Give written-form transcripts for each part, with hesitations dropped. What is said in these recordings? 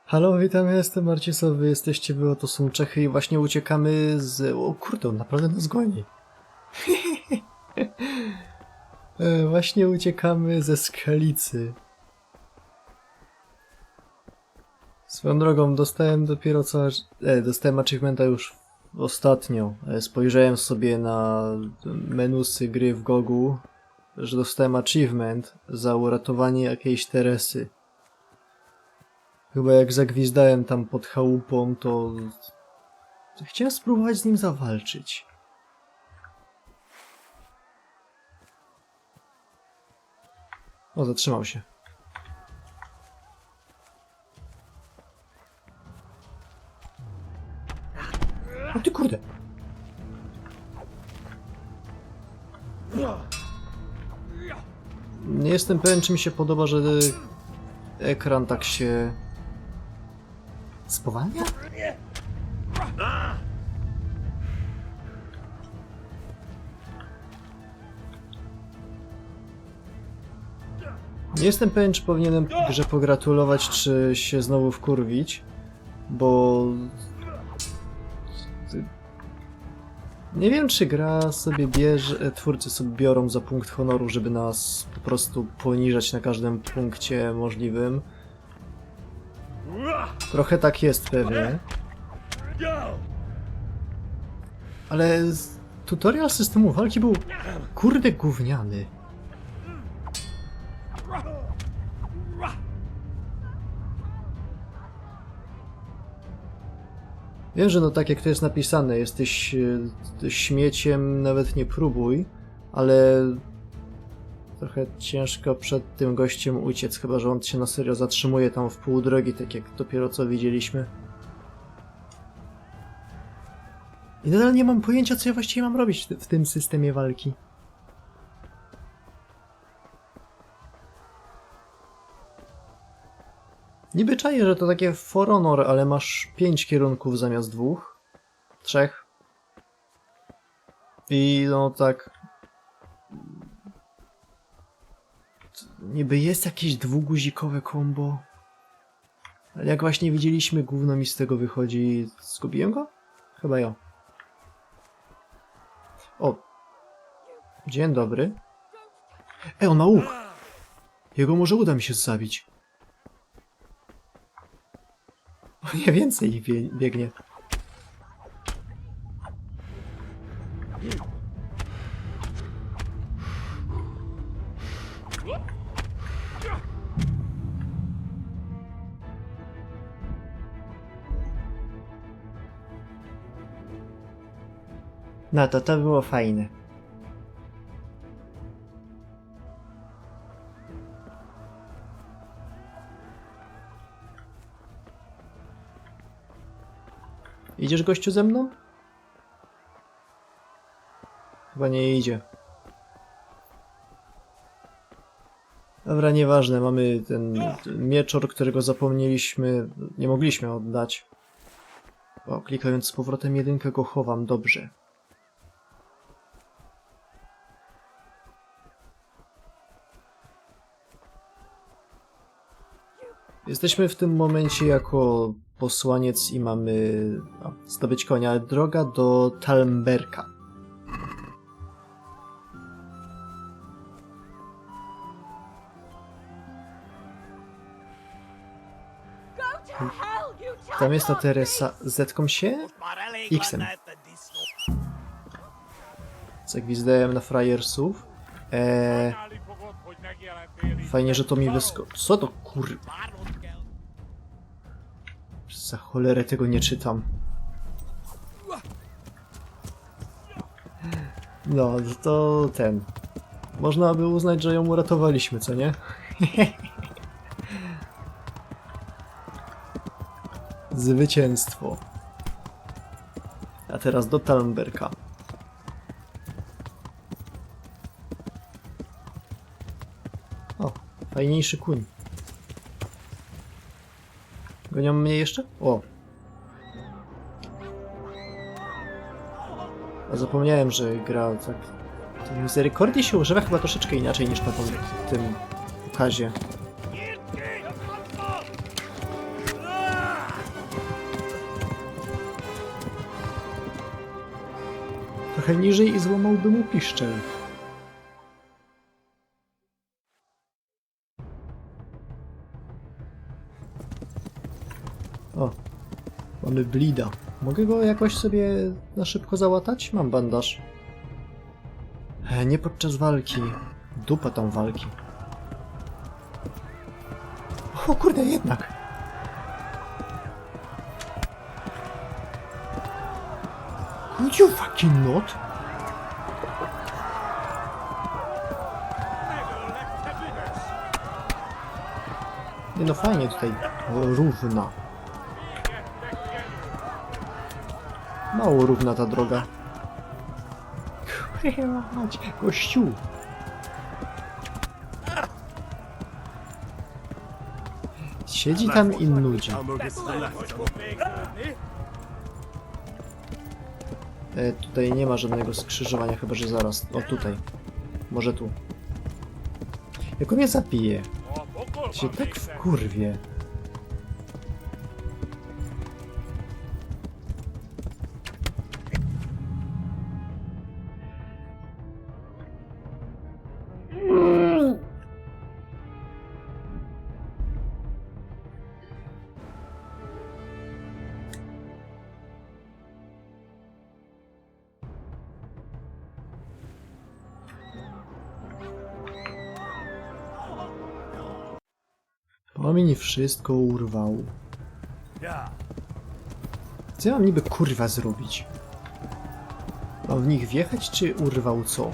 Halo, witam, ja jestem Marcisław, wy jesteście, to są Czechy i właśnie uciekamy z... O kurde, on naprawdę nas goni. Właśnie uciekamy ze Skalicy. Swoją drogą, dostałem dopiero co... dostałem achievementa już ostatnio. Spojrzałem sobie na menusy gry w Gogu, że dostałem achievement za uratowanie jakiejś Teresy. Chyba jak zagwizdałem tam pod chałupą, to chciałem spróbować z nim zawalczyć. O, zatrzymał się. O ty kurde! Nie jestem pewien, czy mi się podoba, że ekran tak się... spowalnia? Nie jestem pewien, czy powinienem grze pogratulować, czy się znowu wkurwić, bo... Nie wiem, czy gra sobie bierze, twórcy sobie biorą za punkt honoru, żeby nas po prostu poniżać na każdym punkcie możliwym. Trochę tak jest pewnie. Ale tutorial systemu walki był kurde gówniany. Wiem, że no tak jak to jest napisane, jesteś śmieciem, nawet nie próbuj, ale trochę ciężko przed tym gościem uciec, chyba że on się na serio zatrzymuje tam w pół drogi, tak jak dopiero co widzieliśmy. I nadal nie mam pojęcia, co ja właściwie mam robić w tym systemie walki. Niby czaję, że to takie For Honor, ale masz 5 kierunków zamiast 2, 3. I no tak... Niby jest jakieś dwuguzikowe combo. Ale jak właśnie widzieliśmy, gówno mi z tego wychodzi... Zgubiłem go? Chyba ja. O! Dzień dobry. On ma łuk! Jego może uda mi się zabić. O nie, więcej ich biegnie. No to było fajne. Idziesz, gościu, ze mną? Chyba nie idzie. Dobra, nieważne, mamy ten mieczor, którego zapomnieliśmy, nie mogliśmy oddać. O, klikając z powrotem jedynkę go chowam, dobrze. Jesteśmy w tym momencie jako posłaniec i mamy zdobyć konia. Droga do Talmberka. Tam jest ta Teresa. Z-ką się? X-em. Zagwizdałem na frajersów. Fajnie, że to mi Co to kur... Za cholerę tego nie czytam. No, to ten... Można by uznać, że ją uratowaliśmy, co nie? Zwycięstwo. A teraz do Talmberka. O, fajniejszy kuń. Gonią mnie jeszcze? O! A zapomniałem, że gra tak... Misericordii się używa chyba troszeczkę inaczej niż na tym pokazie. trochę niżej i złamałby mu piszczel. O, mamy blida. Mogę go jakoś sobie na szybko załatać? Mam bandaż. Nie podczas walki. Dupa tam walki. O kurde, jednak. Could you fucking not? Nie no, fajnie tutaj. Równa. Mało równa ta droga. Kurwa mać, gościu. Siedzi tam i nudzi. Tutaj nie ma żadnego skrzyżowania, chyba że zaraz. O, tutaj. Może tu. Jak on mnie zabije? Się tak wkurwie. On mi wszystko urwał. Co ja mam niby kurwa zrobić? Mam w nich wjechać, czy urwał co?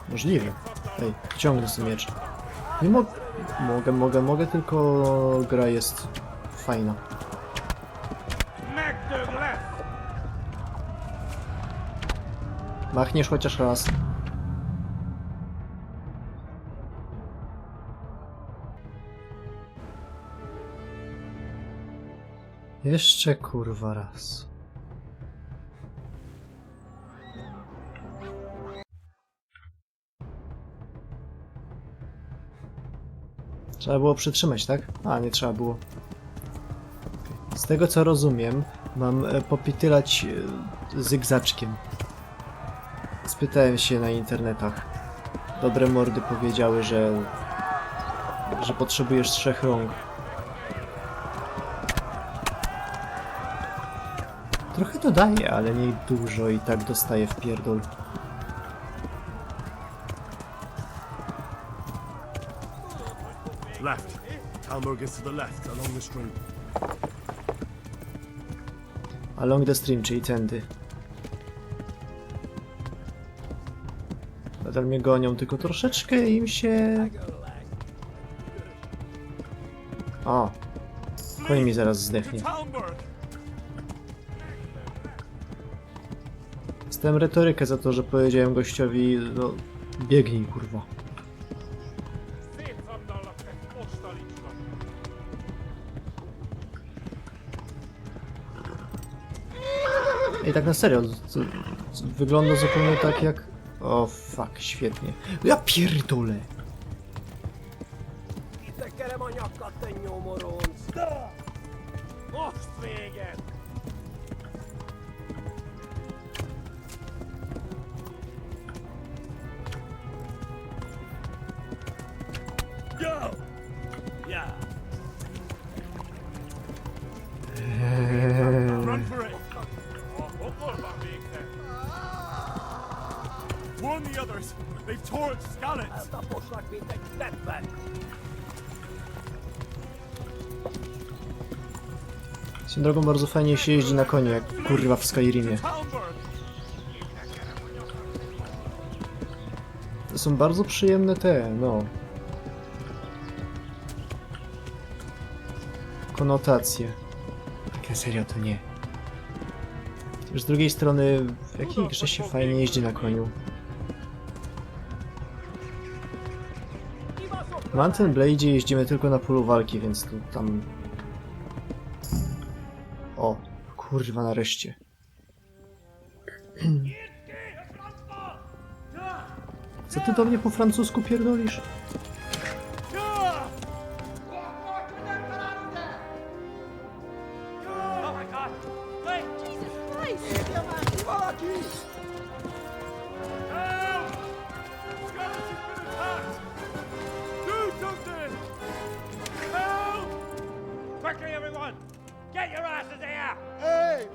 Możliwe. Ej, ciągnę sobie miecz. Nie mogę, tylko gra jest fajna. Machniesz chociaż raz. Jeszcze kurwa raz. Trzeba było przytrzymać, tak? A, nie trzeba było. Z tego co rozumiem, mam popitylać zygzaczkiem. Spytałem się na internetach. Dobre mordy powiedziały, że potrzebujesz 3 rąk. Trochę dodaję, ale nie dużo i tak dostaję w pierdol. Left. Hamburg is to the left, along the stream. Along the stream, czyli tędy. Nadal mnie gonią, tylko troszeczkę im się... O! Koń mi zaraz zdechnie. Dostałem retorykę za to, że powiedziałem gościowi, no... Biegnij, kurwa. I tak na serio, wygląda zupełnie tak jak... O fuck, świetnie. Ja pierdolę! Run for it! Warn the others! They've torched Skalitz! Swoją drogą bardzo fajnie się jeździ na koniu, jak kurwa w Skyrimie. To są bardzo przyjemne te, no... konotacje. Tak na serio to nie. Już z drugiej strony, w jakiej grze się fajnie jeździ na koniu? W mount&blade jeździmy tylko na polu walki, więc tu tam... O, kurwa, nareszcie. Co ty do mnie po francusku pierdolisz? Get your asses here! Hey!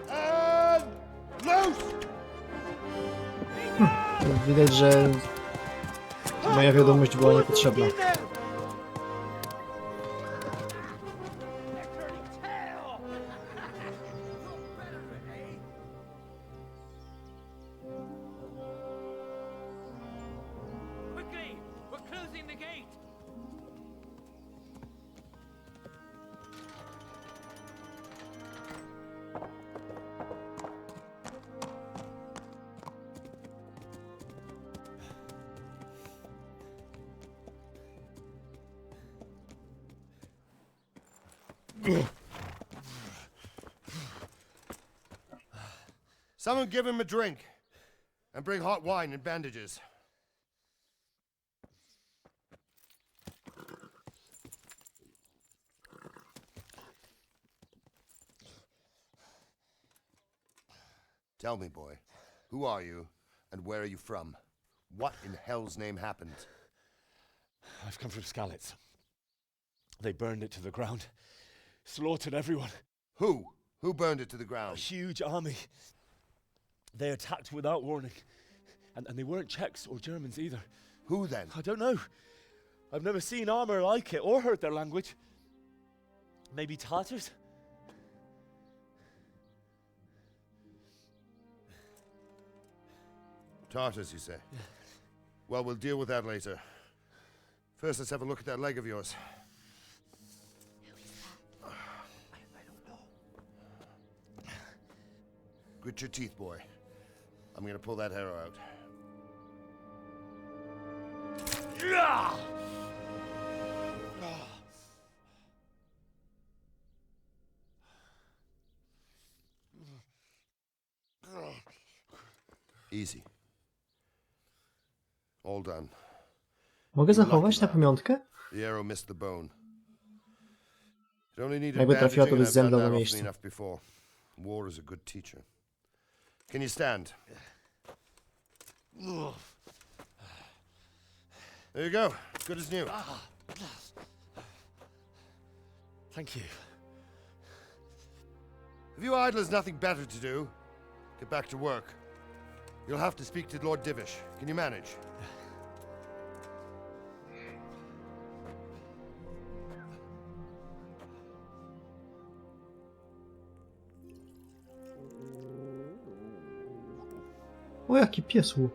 And loose! Widać, że moja wiadomość była niepotrzebna. Quickly! We're closing the gate! Someone give him a drink. And bring hot wine and bandages. Tell me, boy, who are you and where are you from? What in hell's name happened? I've come from Skalitz. They burned it to the ground, slaughtered everyone. Who? Who burned it to the A ground? huge army. They attacked without warning. And they weren't Czechs or Germans either. Who then? I don't know. I've never seen armor like it or heard their language. Maybe Tatars? Tartars, you say? Well, we'll deal with that later. First, let's have a look at that leg of yours. I don't know. Grit your teeth, boy. I'm gonna pull that hair out. Easy. All done. Mogę zachować na pamiątkę? The arrow missed the bone. It only needed Jakby trafiła, to bandaging by and I've done zemdlał that na often miejscu. enough before. War is a good teacher. Can you stand? There you go. Good as new. Thank you. If you idlers nothing better to do, get back to work. You'll have to speak to Lord Divish. Can you manage? O, jaki piesł.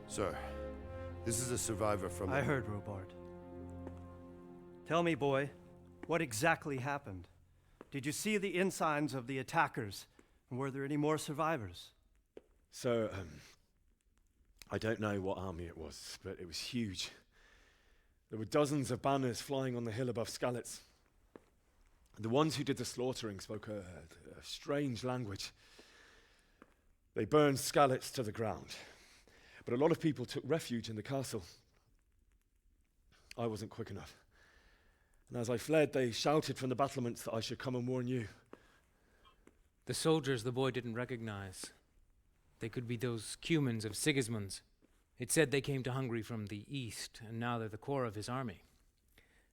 Sir, this is a survivor from... I heard, Robard. Tell me, boy, what exactly happened? Did you see the ensigns of the attackers? And were there any more survivors? So, I don't know what army it was, but it was huge. There were dozens of banners flying on the hill above Skalitz. The ones who did the slaughtering spoke a strange language. They burned Skalitz to the ground, but a lot of people took refuge in the castle. I wasn't quick enough. And as I fled, they shouted from the battlements that I should come and warn you. The soldiers the boy didn't recognize. They could be those Cumans of Sigismund's. It said they came to Hungary from the east, and now they're the core of his army.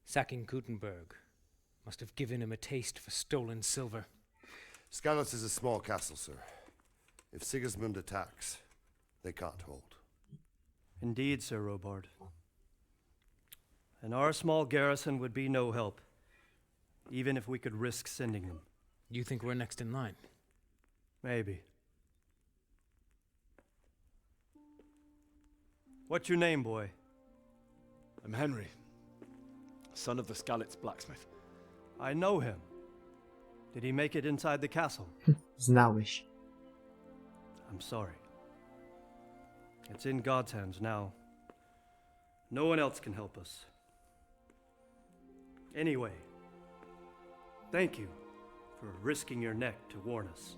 Sacking Gutenberg must have given him a taste for stolen silver. Skalitz is a small castle, sir. If Sigismund attacks, they can't hold. Indeed, Sir Robard. And our small garrison would be no help, even if we could risk sending them. You think we're next in line? Maybe. What's your name, boy? I'm Henry, son of the Skalitz blacksmith. I know him. Did he make it inside the castle? Znałeś. I'm sorry. It's in God's hands now. No one else can help us. Anyway, thank you for risking your neck to warn us.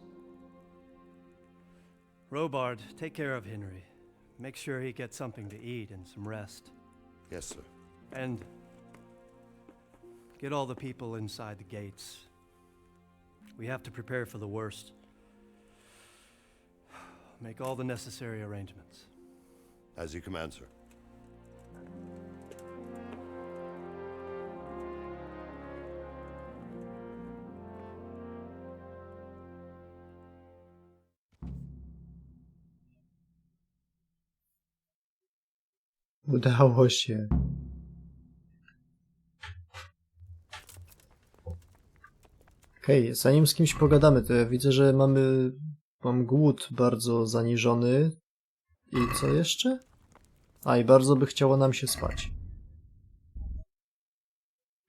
Robard, take care of Henry. Make sure he gets something to eat and some rest. Yes, sir. And get all the people inside the gates. We have to prepare for the worst. Make all the necessary arrangements. As you command, sir. Udało się. Okej, zanim z kimś pogadamy, to ja widzę, że mam głód bardzo zaniżony. I co jeszcze? A, i bardzo by chciało nam się spać.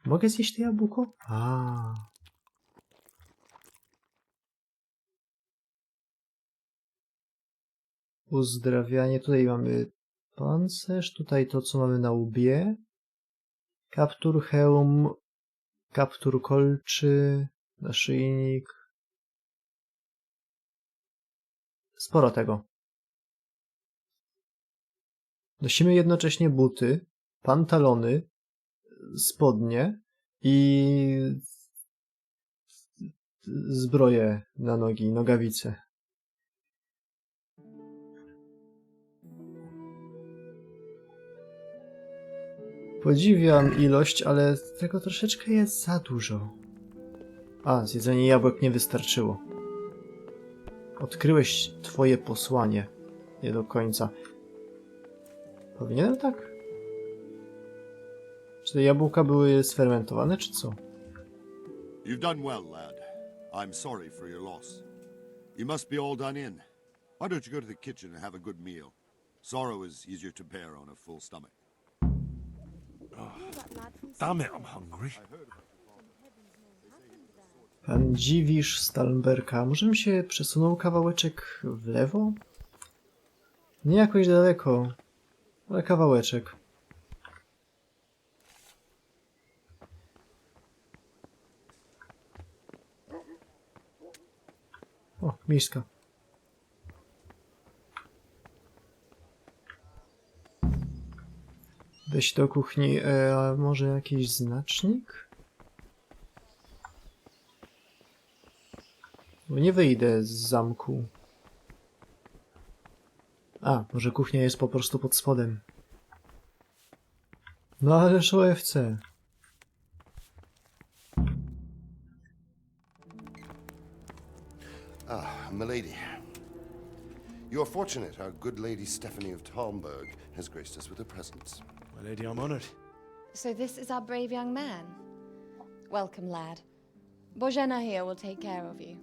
Mogę zjeść to jabłko? A. Uzdrawianie. Tutaj mamy pancerz, tutaj to, co mamy na łbie. Kaptur, hełm, kaptur kolczy, naszyjnik. Sporo tego. Nosimy jednocześnie buty, pantalony, spodnie i zbroję na nogi, nogawice. Podziwiam ilość, ale tego troszeczkę jest za dużo. A, zjedzenie jabłek nie wystarczyło. Odkryłeś twoje posłanie. Nie do końca. Powinienem tak? Czy te jabłka były sfermentowane, czy co? You've done well, lad. I'm sorry for your loss. You must be all done in. Why don't you go to the kitchen and have a good meal? Sorrow is easier to bear on a full stomach. Damn it, I'm hungry. Pan dziwisz Stalberka. Może bym się przesunął kawałeczek w lewo? Nie jakoś daleko, ale kawałeczek. O, miska. Weź do kuchni, a może jakiś znacznik? Bo nie wyjdę z zamku. A, może kuchnia jest po prostu pod spodem. No ależ OFC. Ah, milady. You're fortunate our good lady Stephanie of Talmberg has graced us with her presence. My lady, I'm honored. So this is our brave young man. Welcome, lad. Bozhena here will take care of you.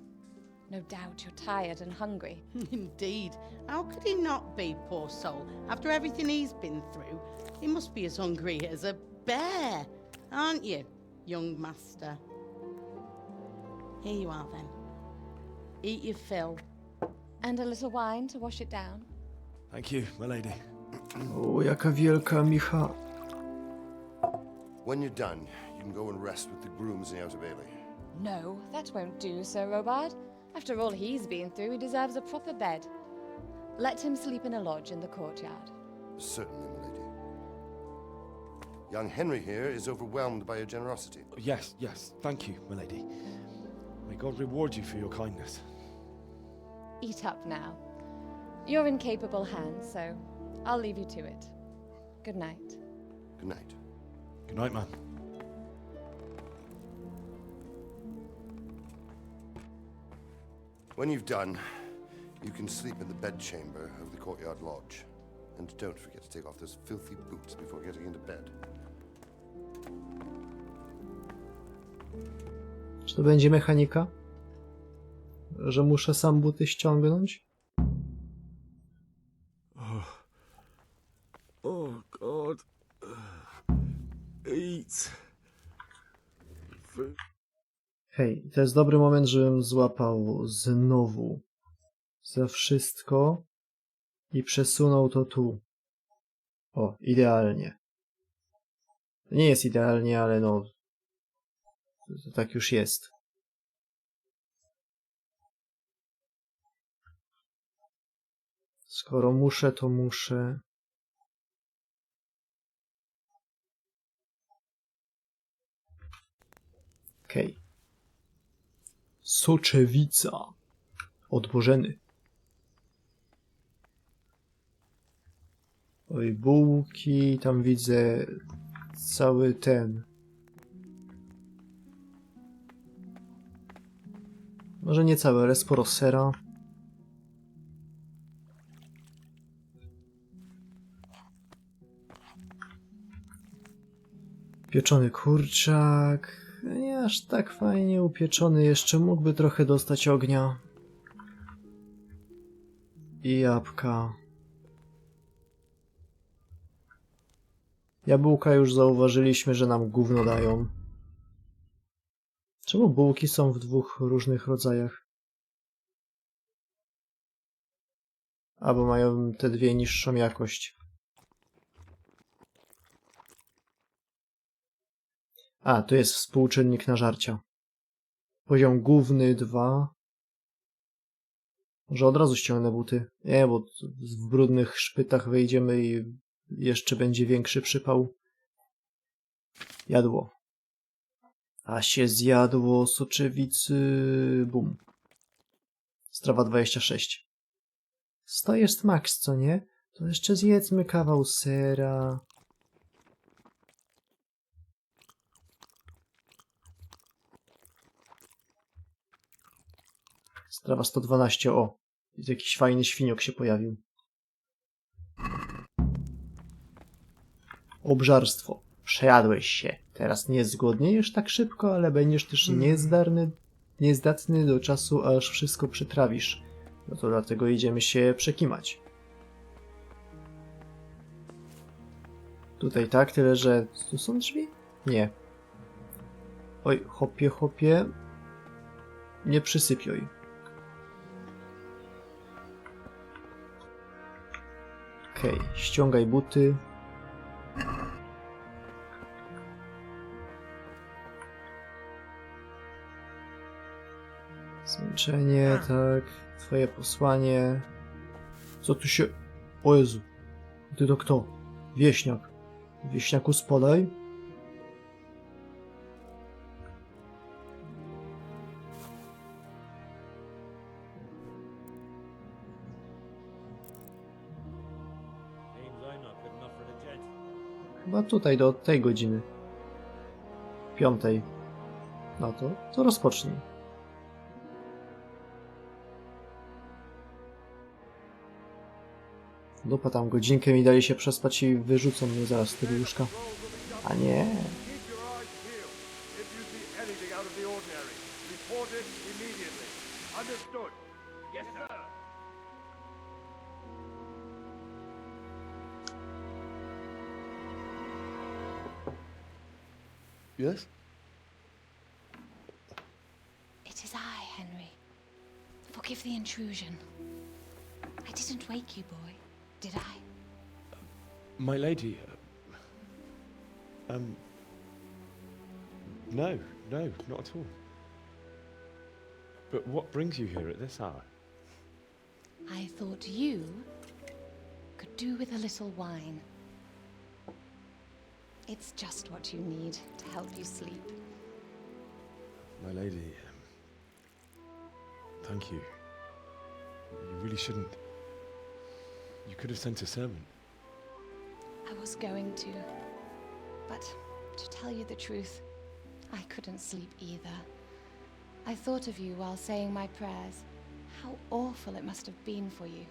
No doubt you're tired and hungry. Indeed. How could he not be, poor soul? After everything he's been through, he must be as hungry as a bear, aren't you, young master? Here you are, then. Eat your fill. And a little wine to wash it down. Thank you, my lady. O, jaka wielka micha. When you're done, you can go and rest with the grooms in the Outer Bailey. No, that won't do, Sir Robard. After all he's been through, he deserves a proper bed. Let him sleep in a lodge in the courtyard. Certainly, milady. Young Henry here is overwhelmed by your generosity. Yes, yes, thank you, my lady. May God reward you for your kindness. Eat up now. You're in capable hands, so I'll leave you to it. Good night. Good night. Good night, man. When you've done, you can sleep in the bedchamber of the courtyard lodge. And don't forget to take off those filthy boots before getting into bed. Czy to będzie mechanika? Że muszę sam buty ściągnąć? Oh, God. Eat. Hej, to jest dobry moment, żebym złapał znowu za wszystko i przesunął to tu. O, idealnie. Nie jest idealnie, ale no, to tak już jest. Skoro muszę, to muszę. Okej. Soczewica. Od Bożeny. Oj, bułki, tam widzę cały ten. Może nie cały, ale sporo sera. Pieczony kurczak. Nie aż tak fajnie upieczony, jeszcze mógłby trochę dostać ognia. I jabłka. Jabłka już zauważyliśmy, że nam gówno dają. Czemu bułki są w dwóch różnych rodzajach? Albo mają te dwie niższą jakość. A, tu jest współczynnik nażarcia. Poziom główny 2. Może od razu ściągnę buty. Nie, bo w brudnych szpytach wejdziemy i jeszcze będzie większy przypał. Jadło. A się zjadło soczewicy. Bum. Strawa 26. 100 jest maks, co nie? To jeszcze zjedzmy kawał sera. Strawa 112. O, jakiś fajny świniok się pojawił. Obżarstwo. Przejadłeś się. Teraz nie zgłodniejesz tak szybko, ale będziesz też niezdatny do czasu, aż wszystko przytrawisz. No to dlatego idziemy się przekimać. Tutaj tak, tyle że... Tu są drzwi? Nie. Oj, hopie, hopie. Nie przysypioj. Okej, ściągaj buty. Zmęczenie, tak. Twoje posłanie. Co tu się... O Jezu. Ty to kto? Wieśniak. Wieśniaku, spadaj. Chyba tutaj, do tej godziny. 5. No to rozpocznij. Dupa, tam godzinkę mi dali się przespać i wyrzucą mnie zaraz z tego łóżka. A nie. Keep your eyes peeled. If you see anything out of the ordinary, report it immediately. Understood? Yes, sir. Yes? It is I, Henry. Forgive the intrusion. I didn't wake you, boy, did I? My lady, no, not at all. But what brings you here at this hour? I thought you could do with a little wine. It's just what you need to help you sleep. My lady, thank you. You really shouldn't. You could have sent a servant. I was going to, but to tell you the truth, I couldn't sleep either. I thought of you while saying my prayers. How awful it must have been for you.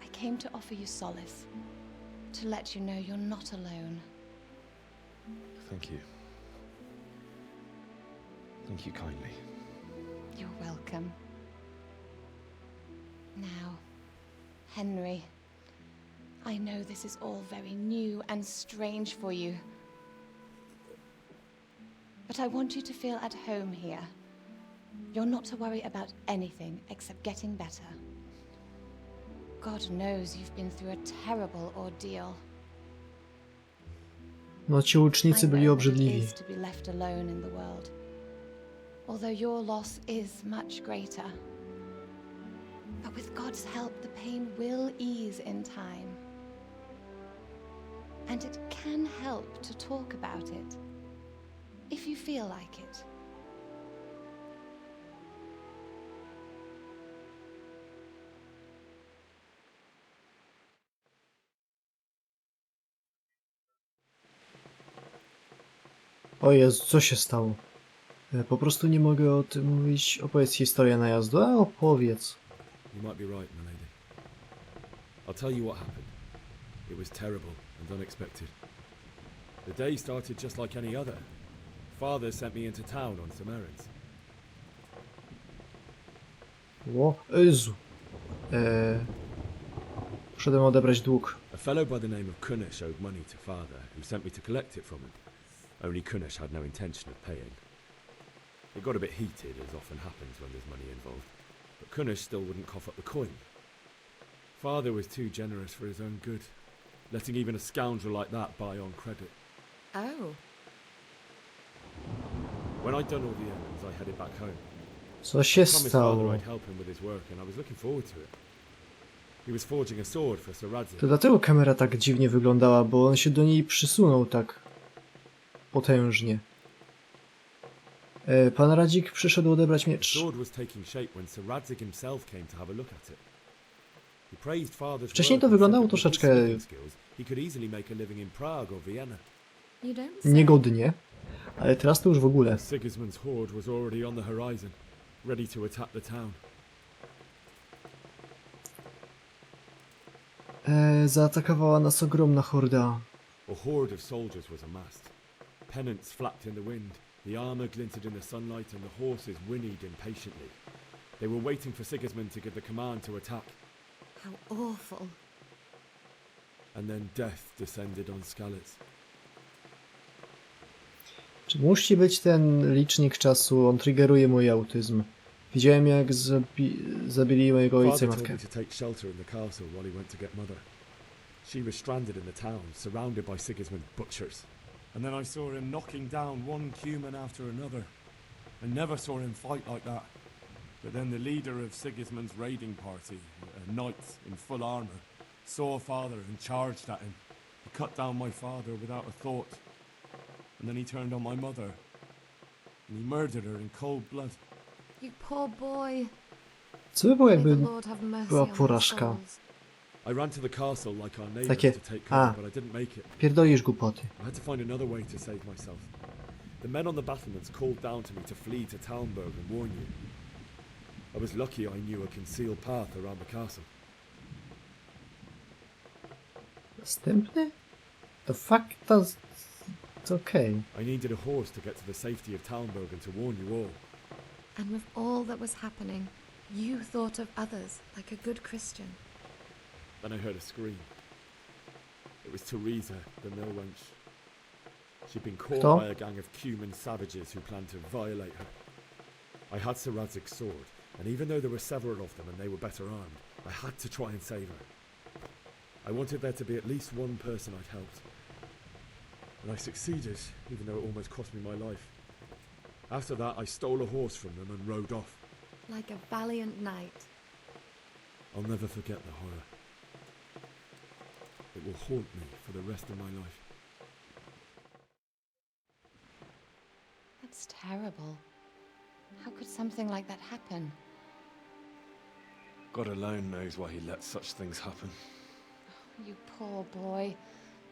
I came to offer you solace, to let you know you're not alone. Thank you. Thank you kindly. You're welcome. Now, Henry, I know this is all very new and strange for you. But I want you to feel at home here. You're not to worry about anything except getting better. God knows you've been through a terrible ordeal. No ci łucznicy byli I know obrzydliwi. what it is to be left alone in the world. Although your loss is much greater. But with God's help, the pain will ease in time. And it can help to talk about it, if you feel like it. O Jezu, co się stało? Po prostu nie mogę o tym mówić. Opowiedz historię najazdu. A opowiedz. You might be right, my lady. I'll tell you what happened. It was terrible and unexpected. The day started just like any other. Father sent me into town on some errands. O, Jezu. Poszedłem odebrać dług. A fellow by the name of Kunish owed money to Father, who sent me to collect it from him. Only Kunish had no intention of paying. It got a bit heated, as often happens when there's money involved, but Kunish still wouldn't cough up the coin. Father was too generous for his own good, letting even a scoundrel like that buy on credit. Oh. When I'd done all the errands, I headed back home. Co się Promised Father stało? I'd help him with his work, and I was looking forward to it. He was forging a sword for Sir Radzig. To dlatego kamera tak dziwnie wyglądała, bo on się do niej przysunął tak potężnie. Pan Radzik przyszedł odebrać The miecz. sword was taking shape when Sir Radzig himself came to have a look at it. He praised Father's Wcześniej work to and wyglądało said that with his troszeczkę smithing skills, he could easily make a living in Prague or Vienna. You don't say. niegodnie, ale teraz to już w ogóle. Sigismund's horde was already on the horizon, ready to attack the town. Zaatakowała nas ogromna horda. A horde of soldiers was amassed. Pennants flapped in the wind, the armour glinted in the sunlight, and the horses whinnied impatiently. They were waiting for Sigismund to give the command to attack. How awful. And then death descended on Skalitz. Czy musi być ten licznik czasu? On triggeruje mój autyzm. Widziałem jak zabili mojego ojca i Father told matkę. me to take shelter in the castle while he went to get Mother. She was stranded in the town, surrounded by Sigismund's butchers. And then I saw him knocking down one Cuman after another. I never saw him fight like that. But then the leader of Sigismund's raiding party, a knight in full armour, saw Father and charged at him. He cut down my father without a thought. And then he turned on my mother. And he murdered her in cold blood. You poor boy. Co by było May the jakby Lord have mercy była on their porażka? souls. I ran to the castle like our neighbours Takie, to take cover, a, but I didn't make it. pierdolisz głupoty. I had to find another way to save myself. The men on the battlements called down to me to flee to Talmberg and warn you. I was lucky I knew a concealed path around the castle. Następny? The fuck? It's okay. I needed a horse to get to the safety of Talmberg and to warn you all. And with all that was happening, you thought of others like a good Christian. Then I heard a scream. It was Teresa, the mill wench. She'd been caught Kto? by a gang of Cuman savages who planned to violate her. I had Sir Radzig's sword, and even though there were several of them and they were better armed, I had to try and save her. I wanted there to be at least one person I'd helped. And I succeeded, even though it almost cost me my life. After that, I stole a horse from them and rode off. Like a valiant knight. I'll never forget the horror. It will haunt me for the rest of my life. That's terrible. How could something like that happen? God alone knows why he lets such things happen. You poor boy.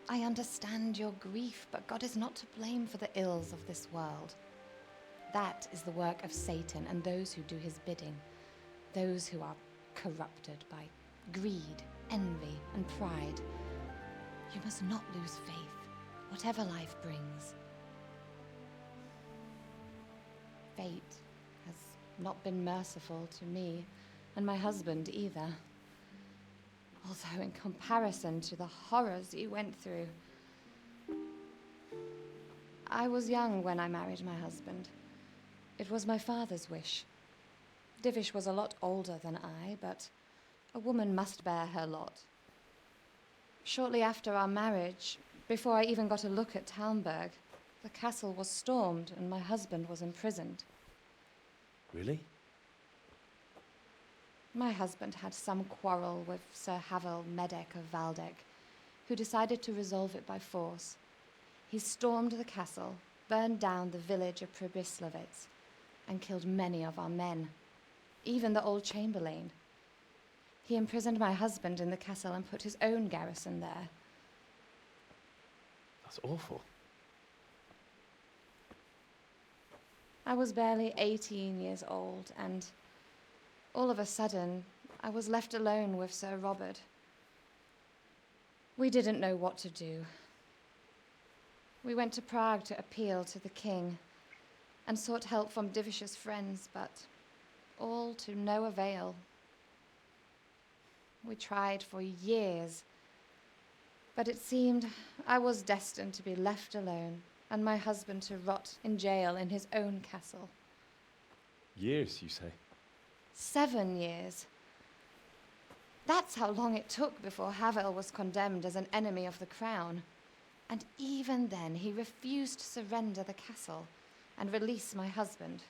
I understand your grief, but God is not to blame for the ills of this world. That is the work of Satan and those who do his bidding. Those who are corrupted by greed, envy, and pride. You must not lose faith, whatever life brings. Fate has not been merciful to me, and my husband either. Although in comparison to the horrors you went through. I was young when I married my husband. It was my father's wish. Divish was a lot older than I, but a woman must bear her lot. Shortly after our marriage, before I even got a look at Talmberg, the castle was stormed and my husband was imprisoned. Really? My husband had some quarrel with Sir Havel Medek of Valdek, who decided to resolve it by force. He stormed the castle, burned down the village of Pribyslavitz, and killed many of our men, even the old chamberlain. He imprisoned my husband in the castle and put his own garrison there. That's awful. I was barely 18 years old, and all of a sudden, I was left alone with Sir Robert. We didn't know what to do. We went to Prague to appeal to the king and sought help from Divish's friends, but all to no avail. We tried for years, but it seemed I was destined to be left alone and my husband to rot in jail in his own castle. Years, you say? 7 years. That's how long it took before Havel was condemned as an enemy of the crown. And even then, he refused to surrender the castle and release my husband.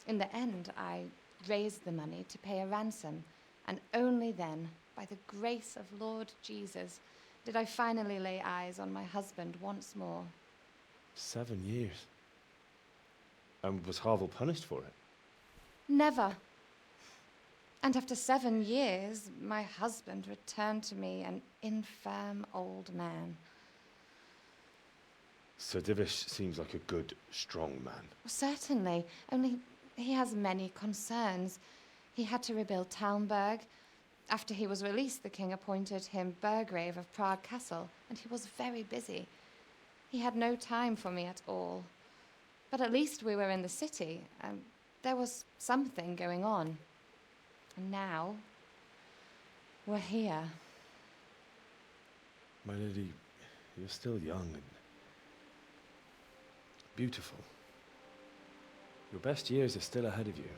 In the end, I raised the money to pay a ransom, and only then, by the grace of Lord Jesus, did I finally lay eyes on my husband once more. 7 years. And was Havel punished for it? Never. And after 7 years, my husband returned to me an infirm old man. Sir Divish seems like a good, strong man. Certainly, only he has many concerns. He had to rebuild Talmberg. After he was released, the king appointed him Burgrave of Prague Castle, and he was very busy. He had no time for me at all. But at least we were in the city, and there was something going on. And now, we're here. My lady, you're still young and beautiful. Your best years are still ahead of you.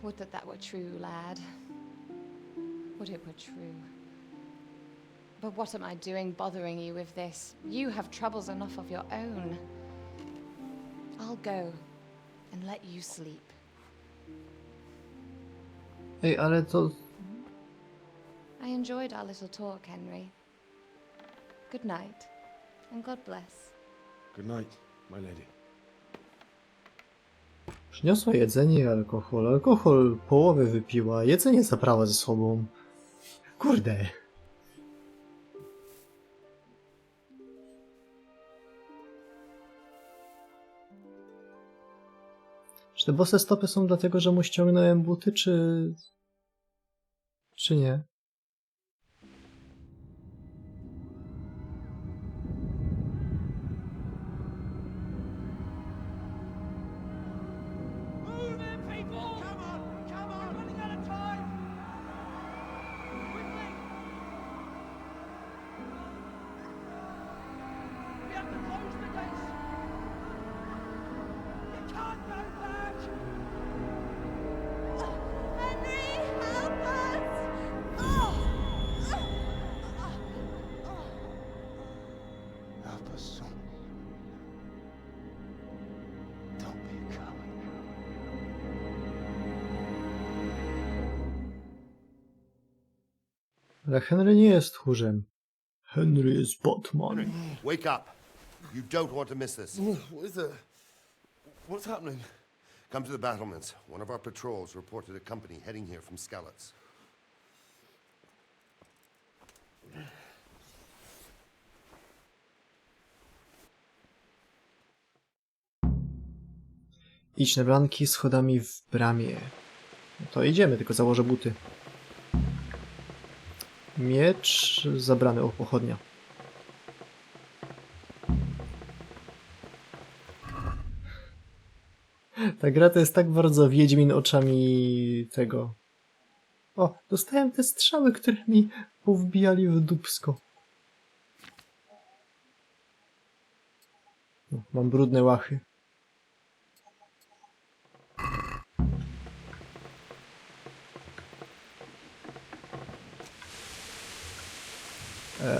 Would that that were true, lad. Would it were true. But what am I doing bothering you with this? You have troubles enough of your own. I'll go and let you sleep. Ej, ale to... I enjoyed our little talk, Henry. Good night, and God bless. Good night, my lady. Przyniosła jedzenie i alkohol. Alkohol połowę wypiła, jedzenie zabrała ze sobą. Kurde. Czy te bose stopy są dlatego, że mu ściągnąłem buty, czy nie? Move in, people! Come on! Come on! Running out of time! Quickly! We have to close the gates! You can't go back! Henry, help us! Help us soon. Don't be a coward. Ale Henry nie jest tchórzem. Henry jest Batman. Wake up. You don't want to miss this. What is it? What's happening? Come to the battlements. One of our patrols reported a company heading here from Skalitz. Idź na bramki schodami w bramie. No to idziemy, tylko założę buty. Miecz zabrany, o, pochodnia. Ta gra to jest tak bardzo Wiedźmin oczami tego. O, dostałem te strzały, które mi powbijali w dupsko. No, mam brudne łachy.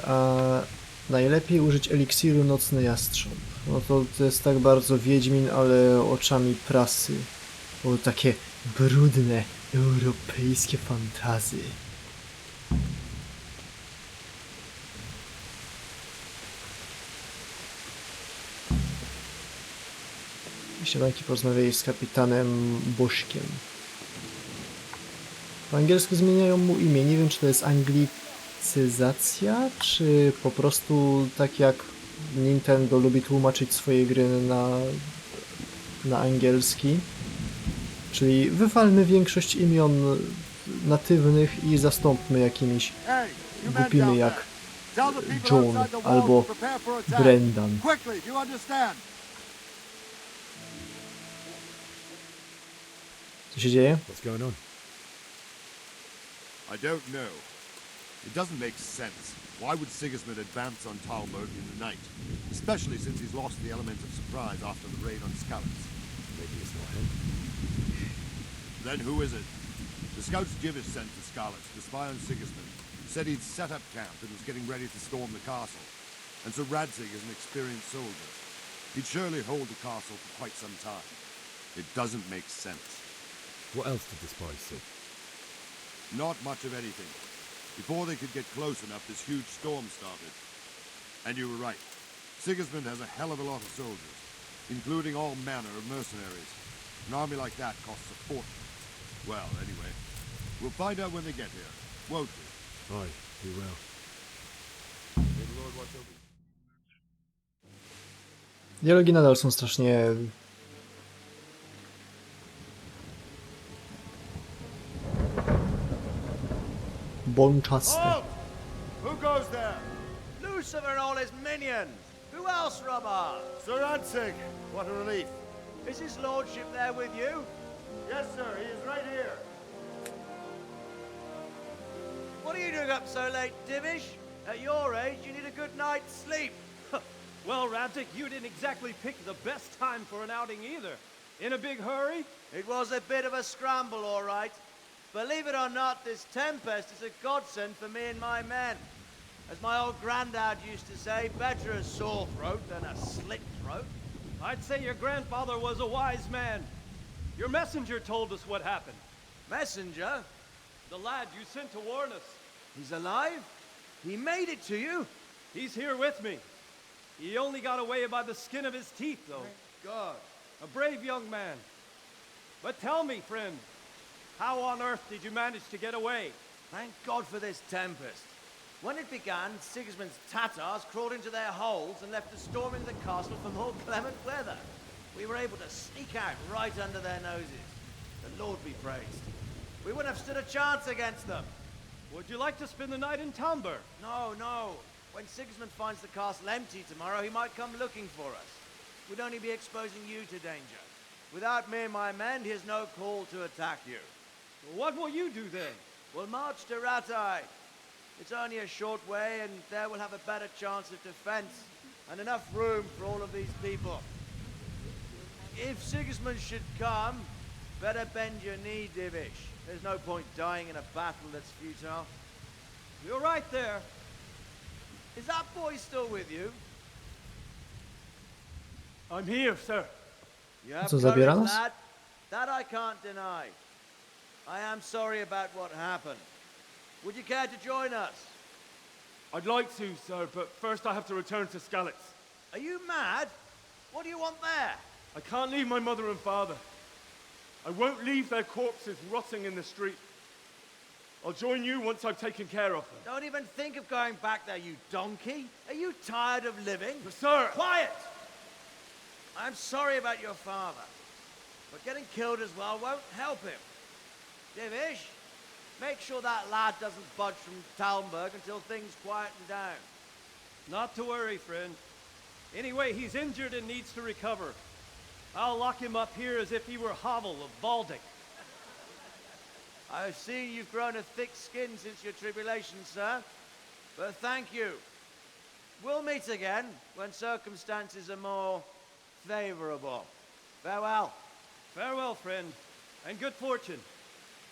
A najlepiej użyć eliksiru Nocny Jastrząb. No to jest tak bardzo Wiedźmin, ale oczami prasy. O, takie brudne, europejskie fantazy. Śniadanki porozmawiali z kapitanem Bożkiem. Po angielsku zmieniają mu imię. Nie wiem, czy to jest anglicyzacja, czy po prostu tak jak Nintendo lubi tłumaczyć swoje gry na angielski. Czyli wywalmy większość imion natywnych i zastąpmy jakimiś głupimi jak Tell the people John outside the walls albo to prepare for attack. Brendan. Quickly, do you understand? Co się dzieje? What's going on? I don't know. It doesn't make sense. Why would Sigismund advance on Talmberg in the night? Especially since he's lost the element of surprise after the raid on Skalitz. Maybe it's not him. Then who is it? The scouts Jivish sent to Skalitz to spy on Sigismund said he'd set up camp and was getting ready to storm the castle. And so Radzig is an experienced soldier. He'd surely hold the castle for quite some time. It doesn't make sense. What else did the spies see? Not much of anything. Before they could get close enough, this huge storm started. And you were right. Sigismund has a hell of a lot of soldiers, including all manner of mercenaries. An army like that costs a fortune. Well, anyway, we'll find out when they get here, won't we? Aye, we will. May the Lord watch over you. Dialogi nadal są strasznie... bączaste. Halt! Who goes there? Lucifer and all his minions! Who else, Robber? Sir Ansig. What a relief. Is his lordship there with you? Yes, sir. He is right here. What are you doing up so late, Divish? At your age, you need a good night's sleep. Well, Radzik, you didn't exactly pick the best time for an outing either. In a big hurry? It was a bit of a scramble, all right. Believe it or not, this tempest is a godsend for me and my men. As my old granddad used to say, better a sore throat than a slit throat. I'd say your grandfather was a wise man. Your messenger told us what happened. Messenger? The lad you sent to warn us. He's alive? He made it to you? He's here with me. He only got away by the skin of his teeth, though. Thank God. A brave young man. But tell me, friend, how on earth did you manage to get away? Thank God for this tempest. When it began, Sigismund's Tatars crawled into their holes and left us storming the castle for more clement weather. We were able to sneak out right under their noses. The Lord be praised. We wouldn't have stood a chance against them. Would you like to spend the night in Talmberg? No, no. When Sigismund finds the castle empty tomorrow, he might come looking for us. We'd only be exposing you to danger. Without me and my men, he has no call to attack you. What will you do then? We'll march to Ratai. It's only a short way, and there we'll have a better chance of defense and enough room for all of these people. If Sigismund should come, better bend your knee, Divish. There's no point dying in a battle that's futile. You're right there. Is that boy still with you? I'm here, sir. You have Co, zabiera courage, nas? lad. That I can't deny. I am sorry about what happened. Would you care to join us? I'd like to, sir, but first I have to return to Skalitz. Are you mad? What do you want there? I can't leave my mother and father. I won't leave their corpses rotting in the street. I'll join you once I've taken care of them. Don't even think of going back there, you donkey. Are you tired of living? But sir! Quiet! I'm sorry about your father, but getting killed as well won't help him. Divish, make sure that lad doesn't budge from Talmberg until things quieten down. Not to worry, friend. Anyway, he's injured and needs to recover. I'll lock him up here as if he were Havel of Baldic. I've seen you've grown a thick skin since your tribulation, sir. But thank you. We'll meet again when circumstances are more favorable. Farewell. Farewell, friend, and good fortune.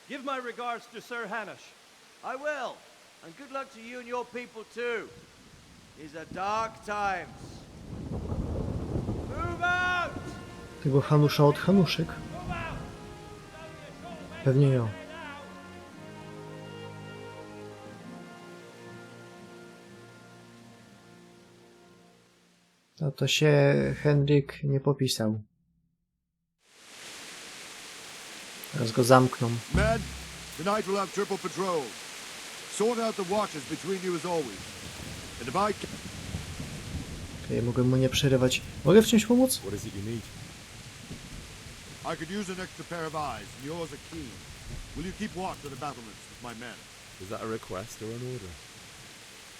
Give my regards to Sir Hanush. I will. And good luck to you and your people, too. These are dark times. Move out! Tego Hanusza od Hanuszek? Pewnie ją. No to się Henryk nie popisał. Teraz go zamkną. Men, tonight we'll have triple patrols. Sort out the watches between you as always. And if I can... Okay, mogę mu nie przerywać. Mogę w czymś pomóc? What is it you need? I could use an extra pair of eyes, and yours are keen. Will you keep watch of the battlements with my men? Is that a request or an order?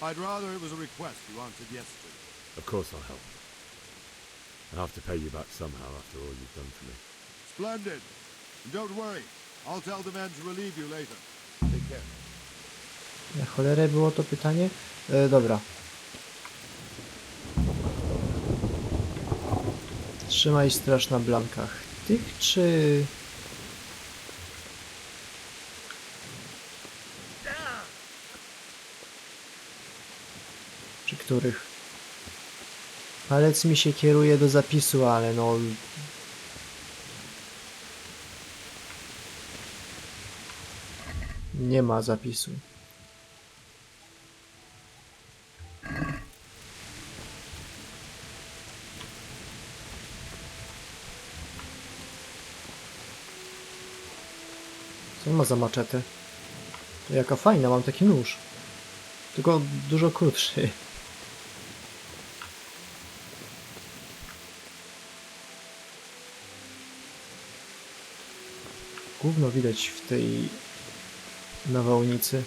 I'd rather it was a request you answered yesterday. Of course I'll help. I have to pay you back somehow after all you've done for me. Splendid. And don't worry. I'll tell the men to relieve you later. Take care. Na cholerę było to pytanie? Dobra. Trzymaj straż na blankach. Tych czy... Czy których? Palec mi się kieruje do zapisu, ale no... Nie ma zapisu. Co ma za maczetę? To jaka fajna, mam taki nóż. Tylko dużo krótszy. Gówno widać w tej nawałnicy.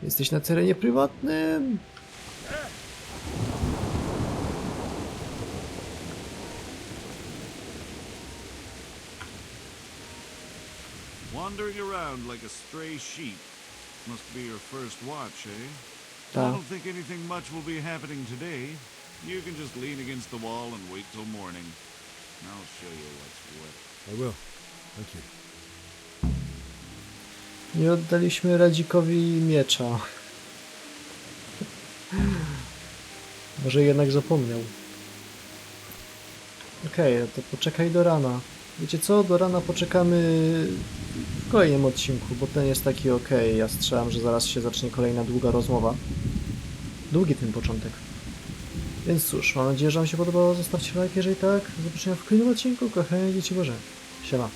Jesteś na terenie prywatnym. Wandering around like a stray sheep. Must be your first watch, eh? I Ta. don't think anything much will be happening today. You can just lean against the wall and wait till morning. I'll show you what's what. I will. Thank you. Nie oddaliśmy Radzikowi miecza. Może jednak zapomniał. Okej, to poczekaj do rana. Wiecie co? Do rana poczekamy w kolejnym odcinku, bo ten jest taki okej. Ja strzelam, że zaraz się zacznie kolejna długa rozmowa. Długi ten początek. Więc cóż, mam nadzieję, że wam się podobało. Zostawcie like, jeżeli tak. Do zobaczenia w kolejnym odcinku. Kochani dzieci Boże. Siema.